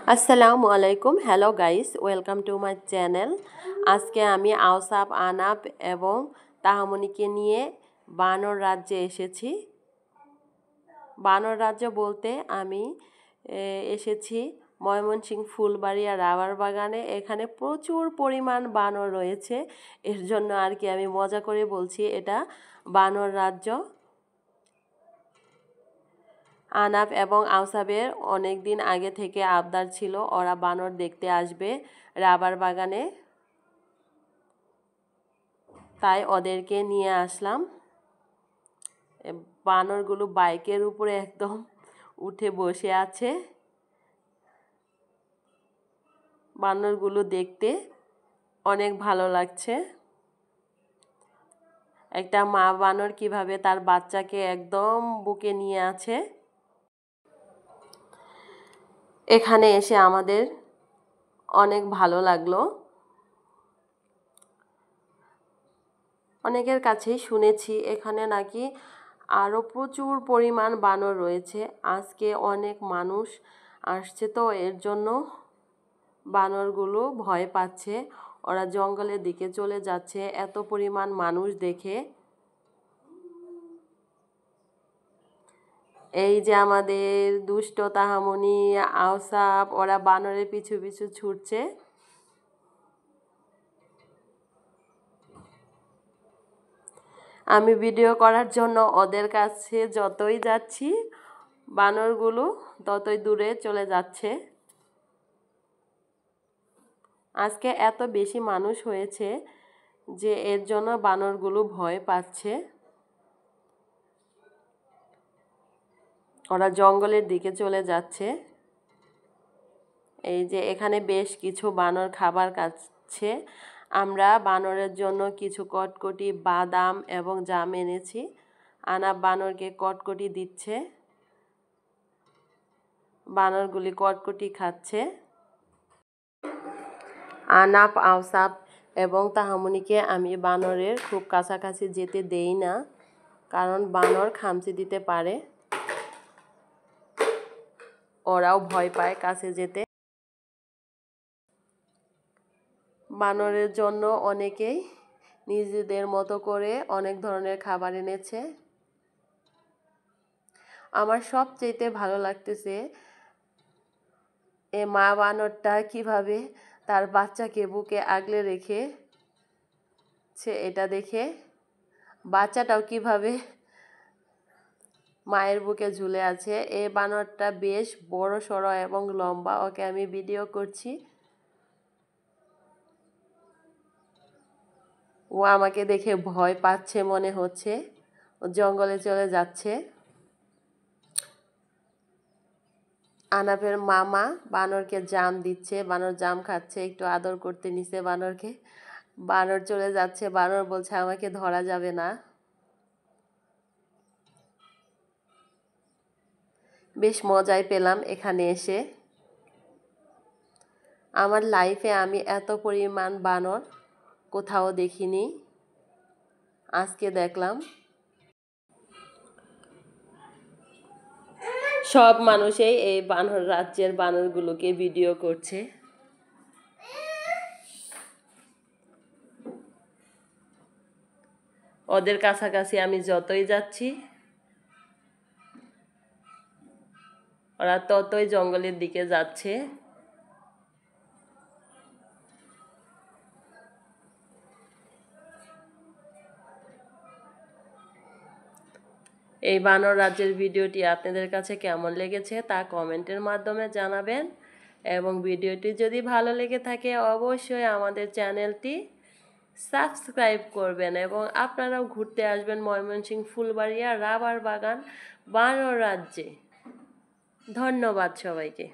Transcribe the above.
আসসালামু আলাইকুম। Hello guys, welcome to my channel. আজকে আমি আওসাফ, আনাপ এবং তাহামনিকে নিয়ে বানর রাজ্যে এসেছি। বানর রাজ্য বলতে আমি এসেছি ময়মনসিংহ ফুলবাড়িয়া রাবার বাগানে। এখানে প্রচুর পরিমাণ বানর রয়েছে, এর জন্য আর কি আমি মজা করে বলছি এটা বানর রাজ্য। আনাপ এবং আওসাফের অনেক দিন আগে থেকে আবদার ছিল ওরা বানর দেখতে আসবে রাবার বাগানে, তাই ওদেরকে নিয়ে আসলাম। বানরগুলো বাইকের উপরে একদম উঠে বসে আছে। বানরগুলো দেখতে অনেক ভালো লাগছে। একটা মা বানর কিভাবে তার বাচ্চাকে একদম বুকে নিয়ে আছে। এখানে এসে আমাদের অনেক ভালো লাগলো। অনেকের কাছেই শুনেছি এখানে নাকি আরও প্রচুর পরিমাণ বানর রয়েছে। আজকে অনেক মানুষ আসছে, তো এর জন্য বানরগুলো ভয় পাচ্ছে, ওরা জঙ্গলের দিকে চলে যাচ্ছে এত পরিমাণ মানুষ দেখে। এই যে আমাদের দুষ্ট তাহামনি, আওসাফ, ওরা বানরের পিছু পিছু ছুটছে। আমি ভিডিও করার জন্য ওদের কাছে যতই যাচ্ছি বানরগুলো ততই দূরে চলে যাচ্ছে। আজকে এত বেশি মানুষ হয়েছে যে এর জন্য বানরগুলো ভয় পাচ্ছে, ওরা জঙ্গলের দিকে চলে যাচ্ছে। এই যে এখানে বেশ কিছু বানর খাবার খাচ্ছে। আমরা বানরের জন্য কিছু কটকটি, বাদাম এবং জাম এনেছি। আনাপ বানরকে কটকটি দিচ্ছে, বানরগুলি কটকটি খাচ্ছে। আনাপ, আওসাফ এবং তাহামনিকে আমি বানরের খুব কাছাকাছি যেতে দেই না, কারণ বানর খামচি দিতে পারে, ওরাও ভয় পায় কাছে যেতে। বানরের জন্য অনেকেই নিজেদের মতো করে অনেক ধরনের খাবার এনেছে। আমার সবচেয়ে ভালো লাগতেছে এ মা বানরটা কিভাবে তার বাচ্চাকে বুকে আগলে রেখেছে এটা দেখে। বাচ্চাটাও কিভাবে মায়ের বুকে ঝুলে আছে। এই বানরটা বেশ বড় সড়ো এবং লম্বা, ওকে আমি ভিডিও করছি। ও আমাকে দেখে ভয় পাচ্ছে মনে হচ্ছে, ও জঙ্গলে চলে যাচ্ছে। আনাপের মামা বানরকে জাম দিচ্ছে, বানর জাম খাচ্ছে, একটু আদর করতে নিছে বানরকে। বানর চলে যাচ্ছে, বানর বলছে আমাকে ধরা যাবে না। বেশ মজাই পেলাম এখানে এসে। আমার লাইফে আমি এত পরিমাণ বানর কোথাও দেখিনি, আজকে দেখলাম। সব মানুষই এই বানর রাজ্যের বানরগুলোকে ভিডিও করছে। ওদের কাছাকাছি আমি যতই যাচ্ছি ওরা ততই জঙ্গলের দিকে যাচ্ছে। এই বানর রাজ্যের ভিডিওটি আপনাদের কাছে কেমন লেগেছে তা কমেন্টের মাধ্যমে জানাবেন, এবং ভিডিওটি যদি ভালো লেগে থাকে অবশ্যই আমাদের চ্যানেলটি সাবস্ক্রাইব করবেন, এবং আপনারাও ঘুরতে আসবেন ময়মনসিংহ ফুলবাড়িয়া রাবার বাগান বানর রাজ্যে। ধন্যবাদ সবাইকে।